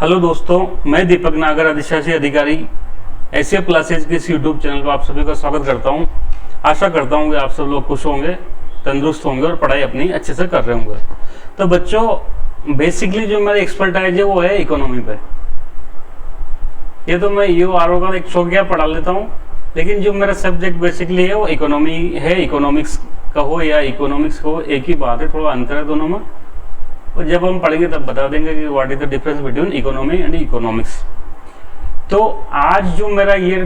Hello दोस्तों, मैं दीपक नागर, अधिशासी अधिकारी एसीएफ क्लासेज के इस यूट्यूब चैनल पर आप सभी का स्वागत करता हूं। आशा करता हूं कि आप सब लोग खुश होंगे, तंदुरुस्त होंगे और पढ़ाई अपनी अच्छे से कर रहे होंगे। तो बच्चों, बेसिकली जो मेरा एक्सपर्टाइज है वो है इकोनॉमी पे। ये तो मैं यूआरओ का एक शौकिया पढ़ा लेता हूँ, लेकिन जो मेरा सब्जेक्ट बेसिकली है वो इकोनॉमी है। इकोनॉमिक्स का हो या इकोनॉमिक्स हो, एक ही बात है, थोड़ा अंतर है दोनों में। और जब हम पढ़ेंगे तब बता देंगे कि what is the difference between economy and economics. तो आज जो मेरा ये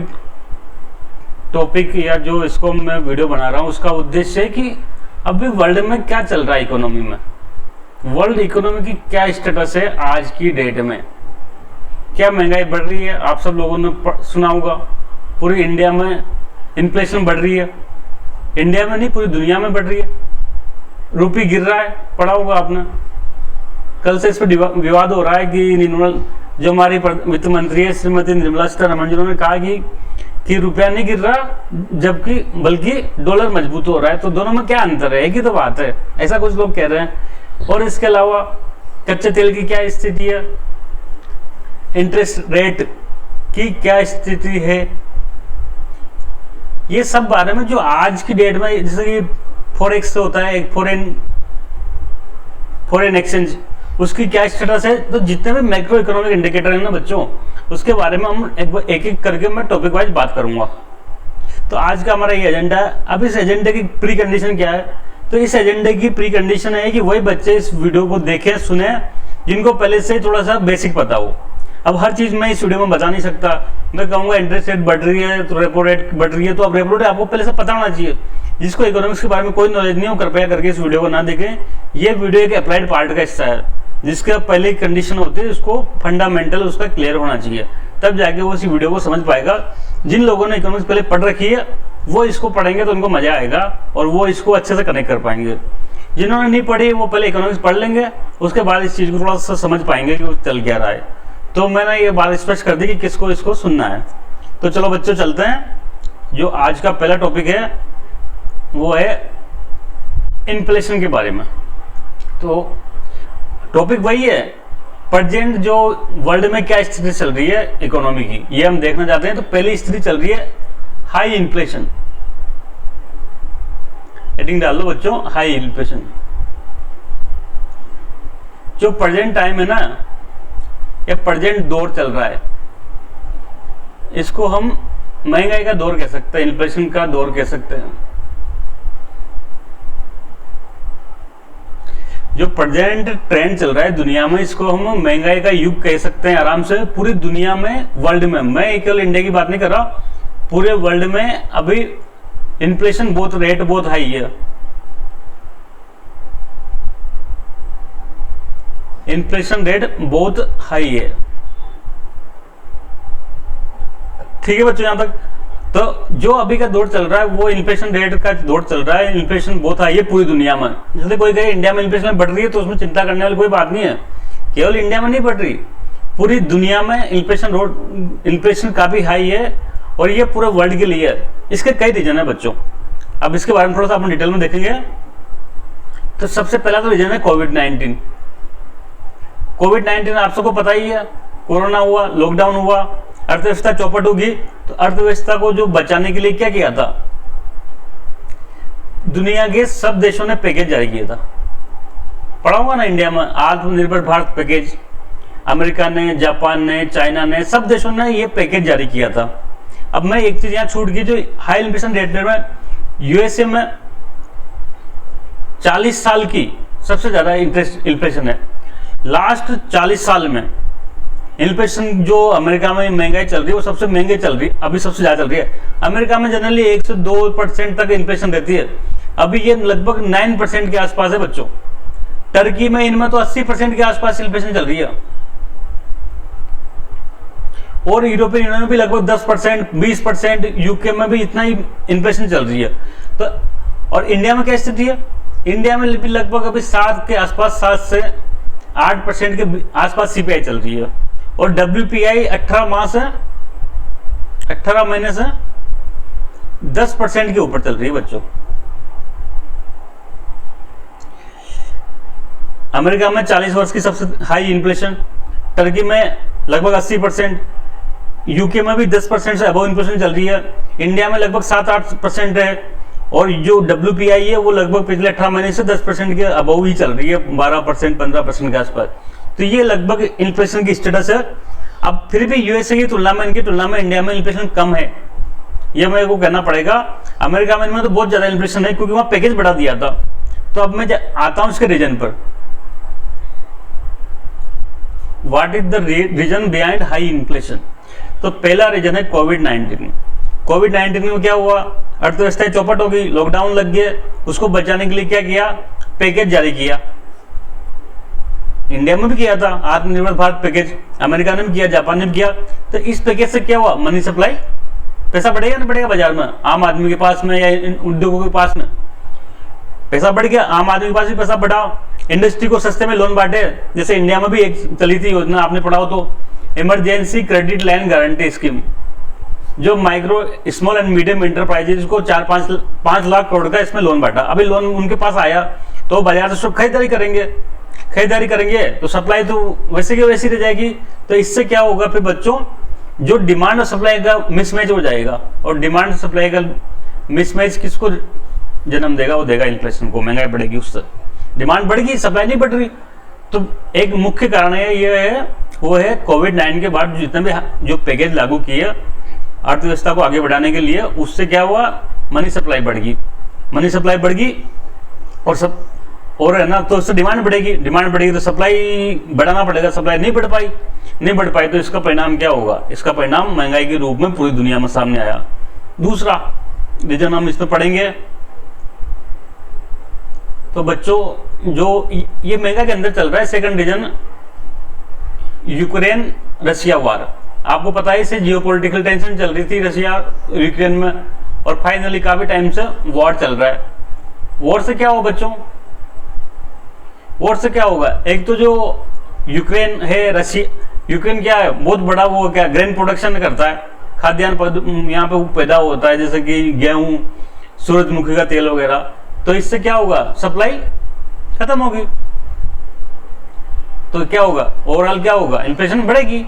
टॉपिक या जो इसको मैं वीडियो बना रहा हूँ, उसका उद्देश्य है कि अभी वर्ल्ड में क्या चल रहा है इकोनॉमी में, वर्ल्ड इकोनॉमी की क्या स्टेटस है आज की डेट में, क्या महंगाई बढ़ रही है। आप सब लोगों ने सुना होगा, पूरी इंडिया में इन्फ्लेशन बढ़ रही है। इंडिया में नहीं, पूरी दुनिया में बढ़ रही है। रुपये गिर रहा है, पढ़ा होगा आपने। कल से इस पर विवाद हो रहा है कि जो हमारी वित्त मंत्री है श्रीमती निर्मला सीतारमण जी, उन्होंने कहा कि रुपया नहीं गिर रहा, जबकि बल्कि डॉलर मजबूत हो रहा है। तो दोनों में क्या अंतर है? एक ही तो बात है, ऐसा कुछ लोग कह रहे हैं। और इसके अलावा कच्चे तेल की क्या स्थिति है, इंटरेस्ट रेट की क्या स्थिति है, ये सब बारे में जो आज की डेट में, जैसे कि फॉरेक्स होता है, एक फॉरेन एक्सचेंज, उसकी क्या स्टेटस है। तो जितने भी मैक्रो इकोनॉमिक इंडिकेटर है ना बच्चों, उसके बारे में हम एक एक करके मैं टॉपिक वाइज बात करूंगा। तो आज का हमारा ये एजेंडा है। अब इस एजेंडे की प्री कंडीशन क्या है? तो इस एजेंडे की प्री कंडीशन है कि वही बच्चे इस वीडियो को देखें, सुने, जिनको पहले से थोड़ा सा बेसिक पता हो। अब हर चीज मैं इस वीडियो में बता नहीं सकता। मैं कहूंगा इंटरेस्ट रेट बढ़ रही है तो रेपो रेट बढ़ रही है, तो अब रेपो रेट आपको पहले से पता होना चाहिए। जिसको इकोनॉमिक्स के बारे में कोई नॉलेज नहीं हो, कृपया करके इस वीडियो को ना देखें। ये वीडियो एक अप्लाइड पार्ट का हिस्सा है, जिसका पहले कंडीशन होती है, उसको फंडामेंटल उसका क्लियर होना चाहिए, तब जाके वो इस वीडियो को समझ पाएगा। जिन लोगों ने इकोनॉमिक्स पहले पढ़ रखी है वो इसको पढ़ेंगे तो उनको मजा आएगा और वो इसको अच्छे से कनेक्ट कर पाएंगे। जिन्होंने नहीं पढ़ी वो पहले इकोनॉमिक्स पढ़ लेंगे, उसके बाद इस चीज को थोड़ा सा समझ पाएंगे कि वो चल क्या रहा है। तो मैंने ये बात स्पष्ट कर दी कि किसको इसको सुनना है। तो चलो बच्चों, चलते हैं। जो आज का पहला टॉपिक है वो है इन्फ्लेशन के बारे में। तो टॉपिक वही है, प्रेजेंट जो वर्ल्ड में क्या स्थिति चल रही है इकोनॉमी की, ये हम देखना चाहते हैं। तो पहली स्थिति चल रही है हाई इन्फ्लेशन। हेडिंग डाल दो बच्चों, हाई इन्फ्लेशन। जो प्रेजेंट टाइम है ना, ये प्रेजेंट दौर चल रहा है, इसको हम महंगाई का दौर कह सकते हैं, इन्फ्लेशन का दौर कह सकते हैं। जो प्रेजेंट ट्रेंड चल रहा है दुनिया में, इसको हम महंगाई का युग कह सकते हैं आराम से। पूरी दुनिया में, वर्ल्ड में, मैं केवल इंडिया की बात नहीं कर रहा, पूरे वर्ल्ड में अभी इन्फ्लेशन रेट बहुत हाई है। इन्फ्लेशन रेट बहुत हाई है। ठीक है बच्चों, यहां तक। तो जो अभी का दौर चल रहा है वो इन्फ्लेशन रेट का दौर चल रहा है। इन्फ्लेशन बहुत हाई है पूरी दुनिया में। जैसे कोई कहे इंडिया में इन्फ्लेशन बढ़ रही है, तो उसमें चिंता करने वाली कोई बात नहीं है। केवल इंडिया में नहीं बढ़ रही, पूरी दुनिया में इन्फ्लेशन काफी हाई है और ये पूरे वर्ल्ड के लिए है। इसके कई रीजन है बच्चों। अब इसके बारे में थोड़ा सा अपन डिटेल में देखेंगे। तो सबसे पहला तो रीजन है कोविड-19। कोविड-19 आप सबको पता ही है, कोरोना हुआ, लॉकडाउन हुआ, अर्थव्यवस्था चौपट होगी। तो अर्थव्यवस्था को जो बचाने के लिए क्या किया था, दुनिया के सब देशों ने पैकेज जारी किया था। पढ़ा होगा ना इंडिया में, आत्मनिर्भर भारत पैकेज। अमेरिका ने, जापान ने, चाइना ने, सब देशों ने ये पैकेज जारी किया था। अब मैं एक चीज यहाँ छूट गई, जो हाई इन्फ्लेशन रेट में यूएसए में 40 साल की सबसे ज्यादा इन्फ्लेशन है। लास्ट 40 साल में इन्फ्लेशन जो अमेरिका में महंगाई चल रही है वो सबसे महंगी चल रही है, अभी सबसे ज्यादा चल रही है। अमेरिका में जनरली 1 से 2% तक इन्फ्लेशन रहती है, अभी ये लगभग 9% के आसपास है बच्चों। टर्की में, इनमें तो 80% के आसपास इन्फ्लेशन चल रही है। और यूरोपियन यूनियन में भी लगभग 10%, 20%, यूके में भी इतना ही इन्फ्लेशन चल रही है। तो और इंडिया में क्या स्थिति है? इंडिया में भी लगभग अभी 7 के आसपास, 7 से 8% के आसपास सीपीआई चल रही है। और डब्ल्यूपीआई 18 महीने से 10% के ऊपर चल रही है बच्चों। अमेरिका में 40 वर्ष की सबसे हाई इन्फ्लेशन, टर्की में लगभग 80%, यूके में भी 10% से अबव इन्फ्लेशन चल रही है, इंडिया में लगभग 7-8% है, और जो WPI है वो लगभग पिछले 18 महीने से 10% के अबव ही चल रही है, 12% 15% के आसपास। तो ये लगभग इन्फ्लेशन की स्टेटस है। अब फिर भी यूएसए की तुलना में, इनकी तुलना में इंडिया में इन्फ्लेशन कम है, ये मेरे को कहना पड़ेगा। अमेरिका में तो बहुत ज्यादा इन्फ्लेशन है, क्योंकि वहां पैकेज बढ़ा दिया था। तो अब मैं आता हूं इसके रीजन पर। What is the reason behind high inflation? तो पहला रीजन है कोविड-19। कोविड-19 में क्या हुआ, अर्थव्यवस्था चौपट हो गई, लॉकडाउन लग गया, उसको बचाने के लिए क्या किया, पैकेज जारी किया। इंडिया में भी किया था आत्मनिर्भर भारत पैकेज, अमेरिका ने भी किया, जापान ने भी किया। तो इस पैकेज से क्या हुआ, मनी सप्लाई, पैसा बढ़ेगा ना बढ़ेगा बाजार में, आम आदमी के पास में या उद्योगों के पास में पैसा बढ़ गया, आम आदमी के पास भी पैसा बढ़ा, इंडस्ट्री को सस्ते में लोन बांटे। जैसे इंडिया में भी एक चली थी योजना, आपने पढ़ा हो तो, emergency credit line guarantee scheme, जो micro small and medium enterprises को 4-5 लाख करोड़ का इसमें लोन बांटा। अभी लोन उनके पास आया तो बाजार से सब खरीदारी करेंगे तो सप्लाई तो वैसे की वैसी रह जाएगी। तो इससे क्या होगा फिर बच्चों, जो डिमांड और सप्लाई का मिसमैच हो जाएगा, और डिमांड सप्लाई का मिसमैच किसको जन्म देगा, वो देगा इन्फ्लेशन को, महंगाई बढ़ेगी, उससे डिमांड बढ़ेगी, सप्लाई नहीं बढ़ रही। तो एक मुख्य कारण है ये है, वो है कोविड-19 के बाद जितने भी जो पैकेज लागू किए अर्थव्यवस्था को आगे बढ़ाने के लिए, उससे क्या हुआ, मनी सप्लाई बढ़ गई, और है ना, तो उससे डिमांड बढ़ेगी तो सप्लाई बढ़ाना पड़ेगा, सप्लाई नहीं बढ़ पाई तो इसका परिणाम क्या होगा, इसका परिणाम महंगाई के रूप में पूरी दुनिया में सामने आया। दूसरा रीजन हम इसमें पढ़ेंगे। तो बच्चों जो ये महंगाई के अंदर चल रहा है, सेकंड रीजन यूक्रेन रशिया वार। आपको पता है इससे जियोपॉलिटिकल टेंशन चल रही थी रशिया यूक्रेन में, और फाइनली काफी टाइम से वॉर चल रहा है। वॉर से क्या होगा बच्चों, वॉर से क्या होगा, एक तो जो यूक्रेन है, यूक्रेन क्या है, बहुत बड़ा वो क्या ग्रेन प्रोडक्शन करता है, खाद्यान्न यहाँ पे पैदा होता है, जैसे कि गेहूं, सूरजमुखी का तेल वगैरह। तो इससे क्या होगा, सप्लाई खत्म होगी, तो क्या होगा, ओवरऑल क्या होगा, इन्फ्लेशन बढ़ेगी।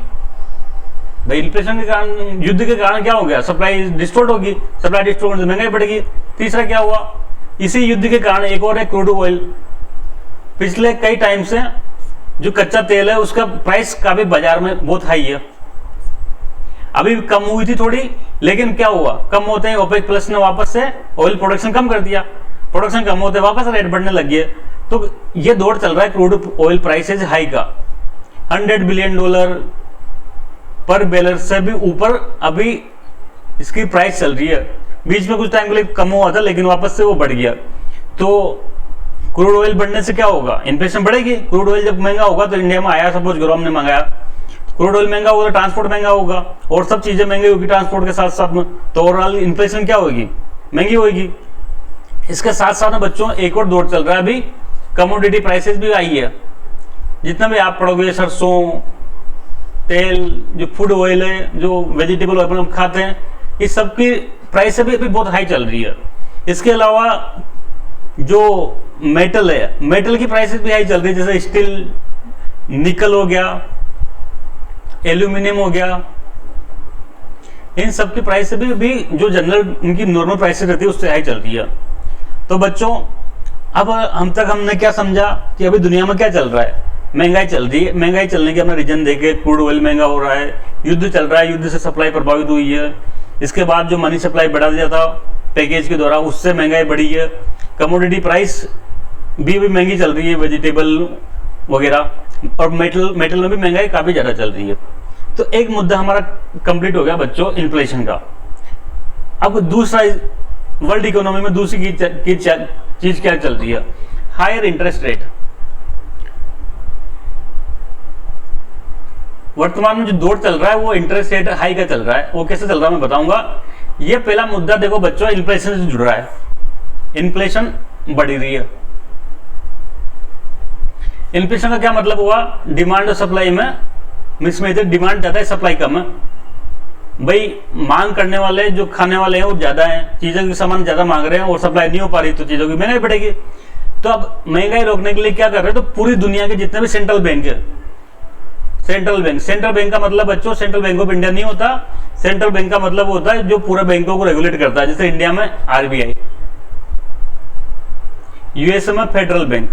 भाई इन्फ्लेशन के कारण, युद्ध के कारण क्या हो गया, सप्लाई डिस्टोर्ट होगी, सप्लाई डिस्टोर्ट होने से महंगाई बढ़ेगी। तीसरा क्या हुआ, इसी युद्ध के कारण एक और है क्रूड ऑयल। पिछले कई टाइम से जो कच्चा तेल है उसका प्राइस काफी बाजार में बहुत हाई है, अभी कम हुई थी थोड़ी, लेकिन क्या हुआ, कम होते ही ओपेक प्लस ने वापस से ऑयल प्रोडक्शन कम कर दिया, प्रोडक्शन कम होते वापस रेट बढ़ने लग गए। तो ये दौर चल रहा है क्रूड ऑयल प्राइसेज हाई का, $100 बिलियन पर बैरल से भी ऊपर अभी इसकी प्राइस चल रही है। बीच में कुछ टाइम के लिए कम हुआ था, लेकिन वापस से वो बढ़ गया। तो क्रूड ऑयल बढ़ने से क्या होगा, इन्फ्लेशन बढ़ेगी। क्रूड ऑयल जब महंगा होगा तो इंडिया में आया, सपोज करो हमने मंगाया, क्रूड ऑयल महंगा होगा तो ट्रांसपोर्ट महंगा होगा, और सब चीजें महंगी होगी ट्रांसपोर्ट के साथ साथ में, तो ओवरऑल इन्फ्लेशन क्या होगी, महंगी होगी। इसके साथ साथ में बच्चों एक और दौर चल रहा है अभी, कमोडिटी प्राइसेस भी आई है। जितना भी आप पढ़ोगे, सरसों तेल, जो फूड ऑयल है, जो वेजिटेबल ऑयल हम खाते हैं, इस सब की प्राइस भी अभी बहुत हाई चल रही है। इसके अलावा जो मेटल है, मेटल की प्राइसेस भी हाई चल रही है, जैसे स्टील, निकल हो गया, एल्यूमिनियम हो गया, इन सब की प्राइस भी जो जनरल उनकी नॉर्मल प्राइसेस रहती है उससे हाई चल रही है। तो बच्चों अब हमने क्या समझा कि अभी दुनिया में क्या चल रहा है, महंगाई चल रही है। महंगाई चलने के हमने रीजन देखे, क्रूड ऑयल महंगा हो रहा है, युद्ध चल रहा है, युद्ध से सप्लाई प्रभावित हुई है। इसके बाद जो मनी सप्लाई बढ़ा दिया था पैकेज के द्वारा, उससे महंगाई बढ़ी है। कमोडिटी प्राइस भी महंगी चल रही है, वेजिटेबल वगैरह, और मेटल में भी महंगाई काफी ज्यादा चल रही है। तो एक मुद्दा हमारा कंप्लीट हो गया बच्चों इन्फ्लेशन का। अब दूसरा, वर्ल्ड इकोनॉमी में दूसरी चीज क्या चल रही है, हायर इंटरेस्ट रेट। वर्तमान में जो दौर चल रहा है वो इंटरेस्ट रेट हाई का चल रहा है। वो कैसे चल रहा है मैं बताऊंगा। ये पहला मुद्दा देखो बच्चों, इन्फ्लेशन से जुड़ रहा है। इन्फ्लेशन बढ़ रही है। इन्फ्लेशन का क्या मतलब हुआ, डिमांड और सप्लाई में मिसमैच, डिमांड ज्यादा है, सप्लाई कम है। भाई मांग करने वाले, जो खाने वाले हैं वो ज्यादा हैं, चीजों के सामान ज्यादा मांग रहे हैं, और सप्लाई नहीं हो पा रही, तो चीजों की महंगाई बढ़ेगी। तो अब महंगाई रोकने के लिए क्या कर रहे हैं, तो पूरी दुनिया के जितने भी सेंट्रल बैंक है, सेंट्रल बैंक, सेंट्रल बैंक का मतलब बच्चों सेंट्रल बैंक ऑफ इंडिया नहीं होता। सेंट्रल बैंक का मतलब होता है जो पूरे बैंकों को रेगुलेट करता है, जैसे इंडिया में आरबीआई, यूएसए में फेडरल बैंक,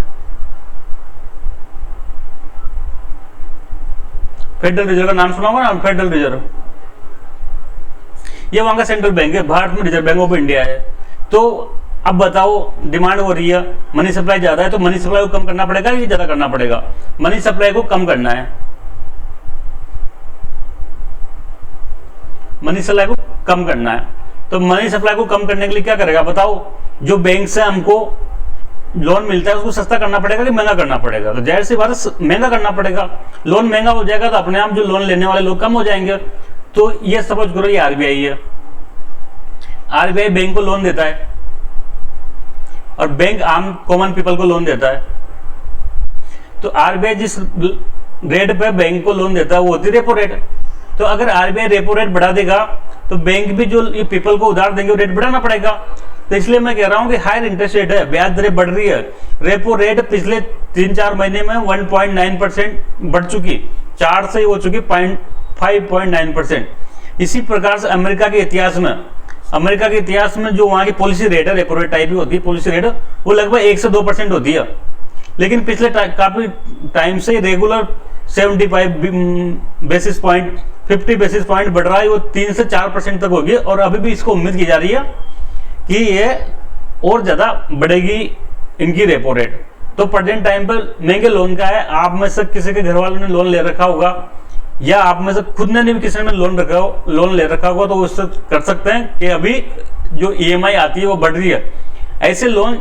फेडरल रिजर्व का नाम सुना होगा ना, फेडरल रिजर्व, ये वहां का सेंट्रल बैंक है। भारत में रिजर्व बैंक ऑफ इंडिया है। तो अब बताओ, डिमांड हो रही है, मनी सप्लाई ज्यादा है, तो मनी सप्लाई को कम करना पड़ेगा कि ज्यादा करना पड़ेगा? मनी सप्लाई को कम करना है, मनी सप्लाई को कम करना है। तो मनी सप्लाई को कम करने के लिए क्या करेगा बताओ? जो बैंक से हमको लोन मिलता है उसको सस्ता करना पड़ेगा कि महंगा करना पड़ेगा? तो जाहिर सी बात है महंगा करना पड़ेगा। लोन महंगा हो जाएगा तो अपने आप जो लोन लेने वाले लोग कम हो जाएंगे। तो ये समझ करो ये आरबीआई है। आरबीआई बैंक को लोन देता है और बैंक आम कॉमन पीपल को लोन देता है। तो आरबीआई जिस रेट पे बैंक को लोन देता है वो होती है रेपो रेट। तो अगर आरबीआई रेपो रेट बढ़ा देगा तो बैंक भी जो ये पीपल को उधार देंगे वो रेट बढ़ाना पड़ेगा। तो इसलिए मैं कह रहा हूं कि हायर इंटरेस्ट रेट है, ब्याज दरें बढ़ रही है। रेपो रेट पिछले 3-4 महीने में 1.9% बढ़ चुकी, 4 से हो चुकी 5.9%। इसी प्रकार से अमेरिका के इतिहास में जो वहां की पॉलिसी रेट है, रेपो रेट टाइप ही होती है पॉलिसी रेट, वो लगभग 1 से 2% होती है। लेकिन पिछले काफी टाइम से regular 75 basis point 50 basis point बढ़ रहा है, वो 3 से 4% तक होगी। और अभी भी इसको उम्मीद की जा रही है कि ये और ज्यादा बढ़ेगी इनकी रेपो रेट। तो प्रेजेंट टाइम पर महंगे लोन का है। आप में से किसी के घर वालों ने लोन ले रखा होगा या आप में से खुद ने भी किसी ने लोन ले रखा होगा, तो उससे कर सकते हैं कि अभी जो ईएमआई आती है वो बढ़ रही है। ऐसे लोन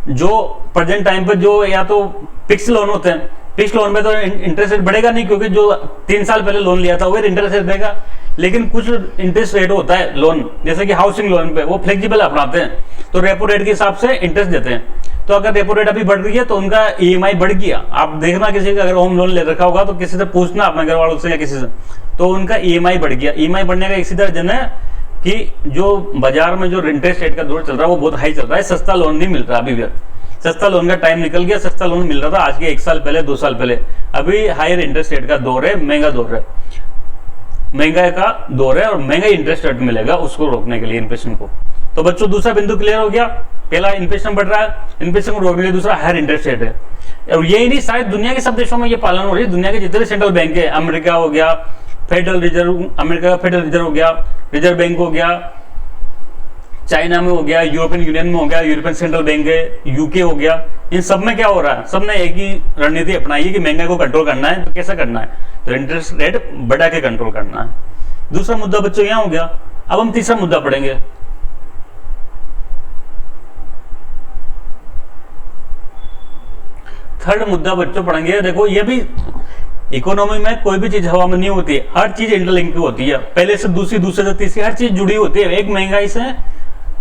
जो प्रेजेंट टाइम पर जो या तो फिक्स लोन होते हैं, फिक्स लोन में तो इंटरेस्ट रेट बढ़ेगा नहीं, क्योंकि जो 3 साल पहले लोन लिया था वो इंटरेस्ट रेट देगा। लेकिन कुछ इंटरेस्ट रेट होता है लोन, जैसे कि हाउसिंग लोन पे वो फ्लेक्सिबल अपनाते हैं, तो रेपो रेट के हिसाब से इंटरेस्ट देते हैं। तो अगर रेपो रेट अभी बढ़ रही है तो उनका ईएमआई बढ़ गया। आप देखना किसी का अगर होम लोन ले रखा होगा तो किसी से पूछना अपने घर वालों से या किसी से, तो उनका ईएमआई बढ़ गया। ईएमआई बढ़ने का एक सीधा रीजन है कि जो बाजार में जो इंटरेस्ट रेट का दौर चल रहा है वो बहुत हाई चल रहा है। सस्ता लोन नहीं मिल रहा अभी भी। सस्ता लोन का टाइम निकल गया। सस्ता लोन मिल रहा था आज के 1 साल पहले 2 साल पहले। अभी हायर इंटरेस्ट रेट का दौर है, महंगा दौर है, महंगाई का दौर है और महंगा इंटरेस्ट रेट मिलेगा उसको रोकने के लिए इन्फ्लेशन को। तो बच्चों दूसरा बिंदु क्लियर हो गया। पहला इन्फ्लेशन बढ़ रहा है, इन्फ्लेशन को रोकने के लिए दूसरा हायर इंटरेस्ट रेट है। और यही नहीं, शायद दुनिया के सब देशों में ये पालन हो रही है। दुनिया के जितने सेंट्रल बैंक है, अमेरिका हो गया फेडरल रिजर्व, अमेरिका का फेडरल रिजर्व हो गया, रिजर्व बैंक हो गया, चाइना में हो गया, यूरोपियन यूनियन में हो गया, यूरोपियन सेंट्रल बैंक है, यूके हो गया, इन सब में क्या हो रहा है? सब ने एक ही रणनीति अपनाई है कि महंगाई को कंट्रोल करना है। तो कैसे करना है? तो इंटरेस्ट रेट बढ़ा के कंट्रोल करना है। दूसरा मुद्दा बच्चों यहां हो गया। अब हम तीसरा मुद्दा पढ़ेंगे। थर्ड मुद्दा बच्चों पढ़ेंगे। देखो ये भी इकोनॉमी में कोई भी चीज हवा में नहीं होती है, हर चीज इंटरलिंक होती है। पहले से दूसरी, दूसरे से तीसरी, हर चीज जुड़ी होती है। एक महंगाई से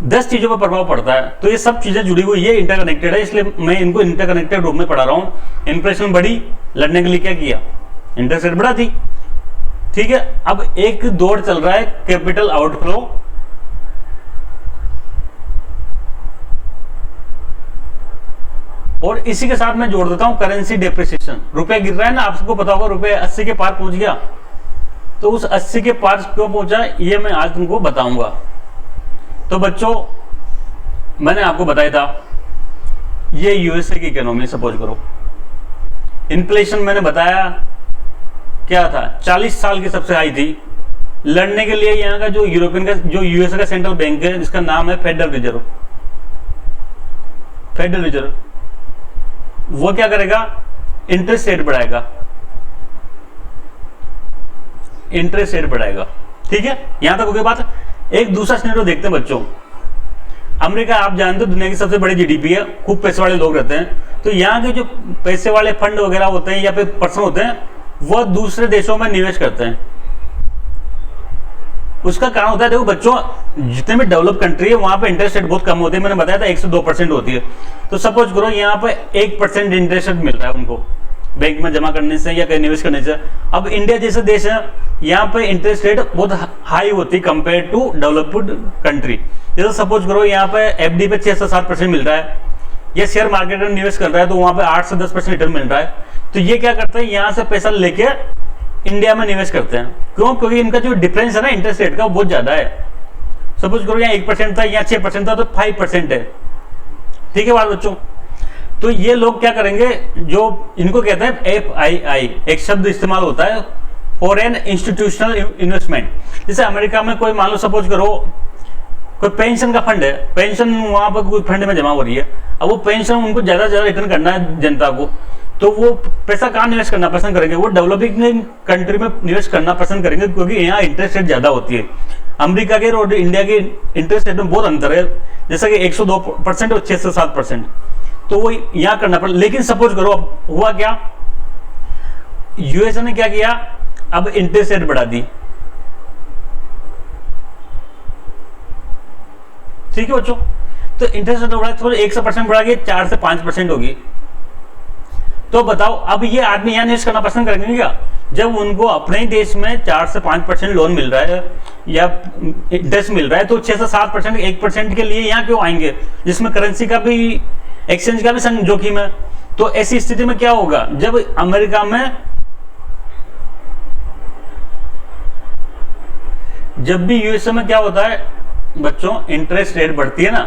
10 चीजों पर प्रभाव पड़ता है। तो ये सब चीजें जुड़ी हुई, ये इंटरकनेक्टेड है, इसलिए मैं इनको इंटरकनेक्टेड रूप में पढ़ा रहा हूं। इन्फ्लेशन बढ़ी, लड़ने के लिए क्या किया? इंटरेस्ट रेट बढ़ा दी, ठीक है। अब एक दौर चल रहा है कैपिटल आउटफ्लो, और इसी के साथ मैं जोड़ देता हूं करेंसी डेप्रिसिएशन। रुपए गिर रहा है ना, आप सबको पता होगा रुपए 80 के पार पहुंच गया। तो उस 80 के पार क्यों पहुंचा ये मैं आज तुमको बताऊंगा। तो बच्चों मैंने आपको बताया था ये यूएसए की इकोनॉमी, सपोज करो इन्फ्लेशन मैंने बताया क्या था, 40 साल की सबसे हाई थी। लड़ने के लिए यहाँ का जो यूरोपियन का, जो यूएसए का सेंट्रल बैंक है जिसका नाम है फेडरल रिजर्व, फेडरल रिजर्व, वो क्या करेगा? इंटरेस्ट रेट बढ़ाएगा, इंटरेस्ट रेट बढ़ाएगा, ठीक है। यहां तक हो गई बात। एक दूसरा सिनेरियो देखते हैं बच्चों। अमेरिका आप जानते हो दुनिया की सबसे बड़ी जीडीपी है, खूब पैसे वाले लोग रहते हैं। तो यहाँ के जो पैसे वाले फंड वगैरह होते हैं या फिर पर्सन होते हैं वो दूसरे देशों में निवेश करते हैं। उसका कारण होता है, देखो बच्चों जितने भी डेवलप कंट्री है वहां पे इंटरेस्ट रेट बहुत कम होती है। मैंने बताया था 1 से 2% होती है। तो सपोज करो यहाँ पे 1% इंटरेस्ट रेट मिल रहा है उनको बैंक में जमा करने से या कहीं निवेश करने से। अब इंडिया जैसे देश है यहाँ पे इंटरेस्ट रेट बहुत हाई होती है कंपेयर टू डेवलप्ड कंट्री। जैसे सपोज करो यहाँ पे एफडी पे 6 से 7% मिल रहा है, या शेयर मार्केट में निवेश कर रहा है तो वहां पे 8 से 10% रिटर्न मिल रहा है। तो ये क्या करता है, यहाँ से पैसा लेके इंडिया में निवेश करते हैं। क्यों? क्योंकि इनका जो डिफरेंस है ना इंटरेस्ट रेट का वो बहुत ज्यादा है। सपोज करो यहाँ 1% था, यहाँ 6% था, तो 5% है। ठीक है बात बच्चों। तो ये लोग क्या करेंगे, जो इनको कहते हैं FII, एक शब्द इस्तेमाल होता है फॉरेन इंस्टीट्यूशनल इन्वेस्टमेंट। जैसे अमेरिका में कोई मान लो सपोज करो कोई पेंशन का फंड है, पेंशन वहां पर कोई फंड में जमा हो रही है, अब वो पेंशन उनको ज्यादा से ज्यादा रिटर्न करना है जनता को, तो वो पैसा कहाँ निवेश करना पसंद करेंगे? वो डेवलपिंग कंट्री में निवेश करना पसंद करेंगे, क्योंकि यहाँ इंटरेस्ट रेट ज्यादा होती है। अमेरिका के और इंडिया के इंटरेस्ट रेट में बहुत अंतर है, जैसा कि 102% और 6 से 7%, तो वो यहाँ करना पड़ा। लेकिन सपोज करो अब हुआ क्या, यूएसए ने क्या किया, अब इंटरेस्ट रेट बढ़ा दी। ठीक है बच्चों, तो इंटरेस्ट रेट बढ़ा, थोड़ा 1% बढ़ा के 4 से 5% होगी। तो बताओ अब ये आदमी यहाँ निवेश करना पसंद करेंगे क्या? जब उनको अपने ही देश में 4 से 5% लोन मिल रहा है या इंटरेस्ट मिल रहा है, तो 6 से 7%, 1% के लिए यहाँ क्यों आएंगे, जिसमें करेंसी का भी, एक्सचेंज का भी जोखिम है। तो ऐसी स्थिति में क्या होगा, जब अमेरिका में, जब भी यूएसए में क्या होता है बच्चों, इंटरेस्ट रेट बढ़ती है ना,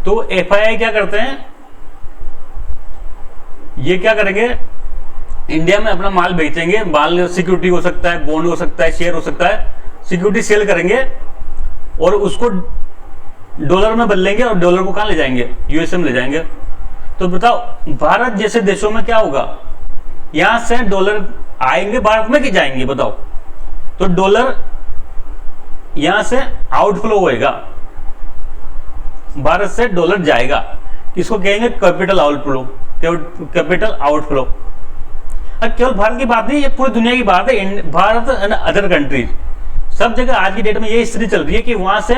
तो FII क्या करते हैं, ये क्या करेंगे, इंडिया में अपना माल बेचेंगे। माल सिक्योरिटी हो सकता है, बॉन्ड हो सकता है, शेयर हो सकता है, सिक्योरिटी सेल करेंगे और उसको डॉलर में बदलेंगे और डॉलर को कहां ले जाएंगे, यूएसए में ले जाएंगे। तो बताओ भारत जैसे देशों में क्या होगा, यहां से डॉलर आएंगे भारत में कि जाएंगे, बताओ। तो डॉलर यहां से आउटफ्लो होएगा, भारत से डॉलर जाएगा, इसको कहेंगे कैपिटल आउटफ्लो, कैपिटल आउटफ्लो। अब केवल भारत की बात नहीं, ये पूरी दुनिया की बात है। भारत एंड अदर कंट्रीज, सब जगह आज की डेट में ये स्थिति चल रही है कि वहां से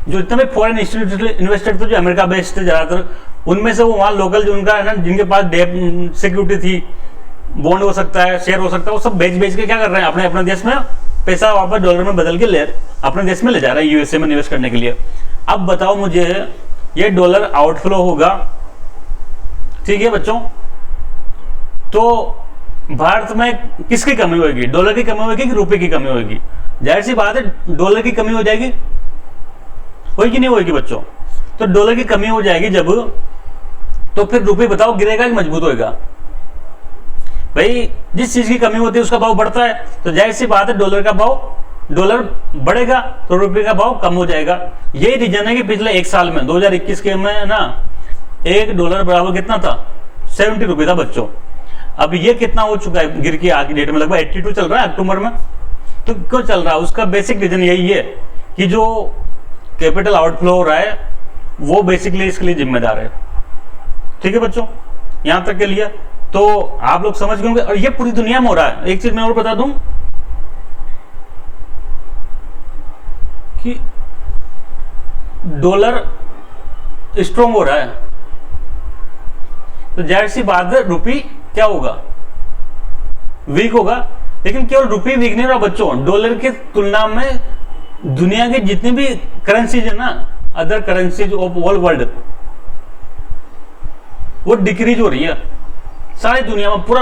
जो जितने भी फॉरेन इंस्टीट्यूशनल इन्वेस्टर थे, जो अमेरिका बेस्ड थे ज्यादातर, उनमें से वो वहां लोकल जो उनका है ना, जिनके पास डेट सिक्योरिटी थी, बॉन्ड हो सकता है, शेयर हो सकता है, वो सब बेच बेच के क्या कर रहे हैं, अपने अपने देश में पैसा वापस डॉलर में बदल के ले अपने देश में ले जा रहे हैं, यूएसए में निवेश करने के लिए। अब बताओ मुझे, ये डॉलर आउटफ्लो होगा, ठीक है बच्चों, तो भारत में किसकी कमी होगी, डॉलर की कमी होगी कि रुपए की कमी होगी? जाहिर सी बात है डॉलर की कमी हो जाएगी, होगी कि नहीं होगी बच्चों? तो डॉलर की कमी हो जाएगी जब, तो फिर रुपए बताओ गिरेगा कि मजबूत होएगा? भाई जिस चीज की कमी होती है उसका भाव बढ़ता है, तो जाहिर सी बात है डॉलर का भाव, डॉलर बढ़ेगा तो रुपए का भाव कम हो जाएगा। यही रीजन है कि पिछले एक साल में 2021 के में ना, $1 बराबर कितना था, 70 रुपए था बच्चों। अब ये कितना हो चुका है, गिर के आज की डेट में लगभग 82 चल रहा है अक्टूबर में। तो क्यों चल रहा है, उसका बेसिक रीजन यही है कि जो कैपिटल आउटफ्लो हो रहा है वो बेसिकली इसके लिए जिम्मेदार है। ठीक है बच्चों, यहां तक के लिए तो आप लोग समझ गए होंगे, और ये पूरी दुनिया में हो रहा है। एक चीज मैं और बता दूं कि डॉलर स्ट्रॉन्ग हो रहा है, तो जाहिर सी बात है रुपी क्या होगा, वीक होगा। लेकिन केवल रुपी वीक नहीं रहा बच्चों, डॉलर की तुलना में दुनिया की जितनी भी करेंसीज है ना, other currencies of all world, वो डिक्रीज हो रही है। सारी दुनिया में पूरा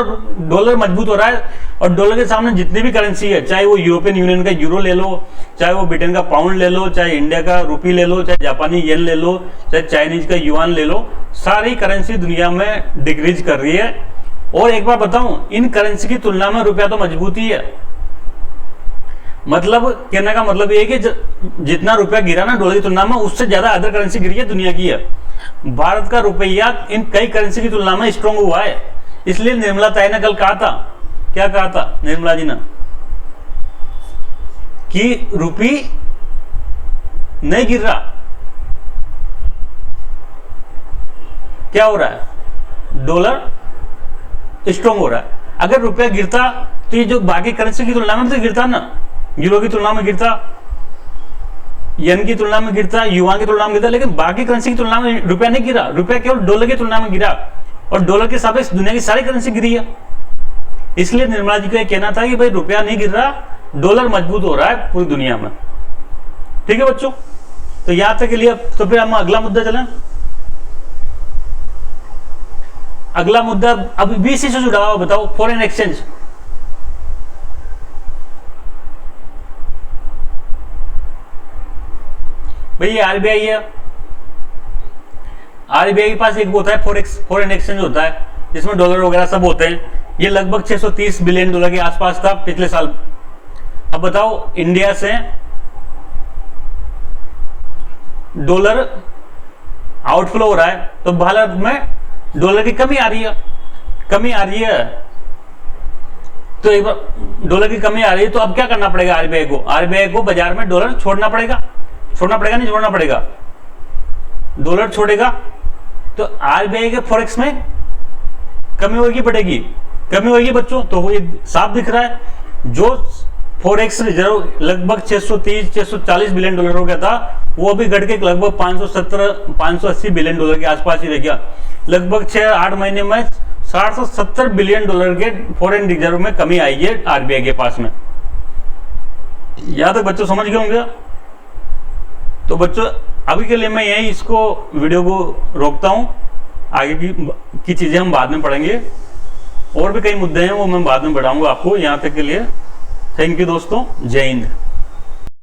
डॉलर मजबूत हो रहा है, और डॉलर के सामने जितनी भी करेंसी है, चाहे वो यूरोपियन यूनियन का यूरो ले लो, चाहे वो ब्रिटेन का पाउंड ले लो, चाहे इंडिया का रुपी ले लो, चाहे जापानी येन ले लो, चाहे चाइनीज का युआन ले लो, सारी करेंसी दुनिया में डिक्रीज कर रही है। और एक बार बताऊं, इन करेंसी की तुलना में रुपया तो मजबूत ही है। मतलब कहने का मतलब ये है कि जितना रुपया गिरा ना डॉलर की तुलना में, उससे ज्यादा अदर करेंसी गिरी है दुनिया की है। भारत का रुपया इन कई करेंसी की तुलना में स्ट्रॉन्ग हुआ है। इसलिए निर्मला ताई ने कल कहा था, क्या कहा था निर्मला जी ने, कि रुपी नहीं गिर रहा, क्या हो रहा है, डॉलर स्ट्रॉन्ग हो रहा है। अगर रुपया गिरता तो ये जो बाकी करेंसी की तुलना में तो गिरता ना, यूरो की तुलना में गिरता, येन की तुलना में गिरता, युआन की तुलना में गिरता, लेकिन बाकी करेंसी की तुलना में रुपया नहीं गिरा। रुपया केवल डॉलर की तुलना में गिरा, और डॉलर के सापेक्ष दुनिया की सारी करेंसी गिरी है। इसलिए निर्मला जी का यह कहना था कि भाई रुपया नहीं गिर रहा, डॉलर मजबूत हो रहा है पूरी दुनिया में। ठीक है बच्चों, तो यहां तक के लिए। तो फिर हम अगला मुद्दा चलें। अगला मुद्दा अब भी इसी से जुड़ा हुआ, बताओ फॉरेन एक्सचेंज। भैया आरबीआई है, आरबीआई के पास एक होता है फॉरेन एक्सचेंज होता है, जिसमें डॉलर वगैरह सब होते हैं। ये लगभग 630 बिलियन डॉलर के आसपास था पिछले साल। अब बताओ इंडिया से डॉलर आउटफ्लो हो रहा है, तो भारत में डॉलर की कमी आ रही है, तो एक बार डॉलर की कमी आ रही है, तो अब क्या करना पड़ेगा आरबीआई को? आरबीआई को बाजार में डॉलर छोड़ना पड़ेगा, नहीं छोड़ना पड़ेगा, डॉलर छोड़ेगा तो आरबीआई के फॉरेक्स में कमी होगी, बढ़ेगी, कमी होगी बच्चों। तो ये साफ दिख रहा है, जो फॉरेक्स रिजर्व लगभग 630-640 बिलियन डॉलर हो गया था, वो अभी घट के लगभग 580 बिलियन डॉलर के आसपास ही रह गया। लगभग 6-8 महीने में 770 बिलियन डॉलर के फॉरेन रिजर्व में कमी आई है आरबीआई के पास में। यहां तक बच्चों समझ गए होंगे। तो बच्चों अभी के लिए मैं यही इसको वीडियो को रोकता हूं, आगे की चीजें हम बाद में पढ़ेंगे, और भी कई मुद्दे हैं वो मैं बाद में बढ़ाऊंगा आपको। यहां तक के लिए थैंक यू दोस्तों, जय हिंद।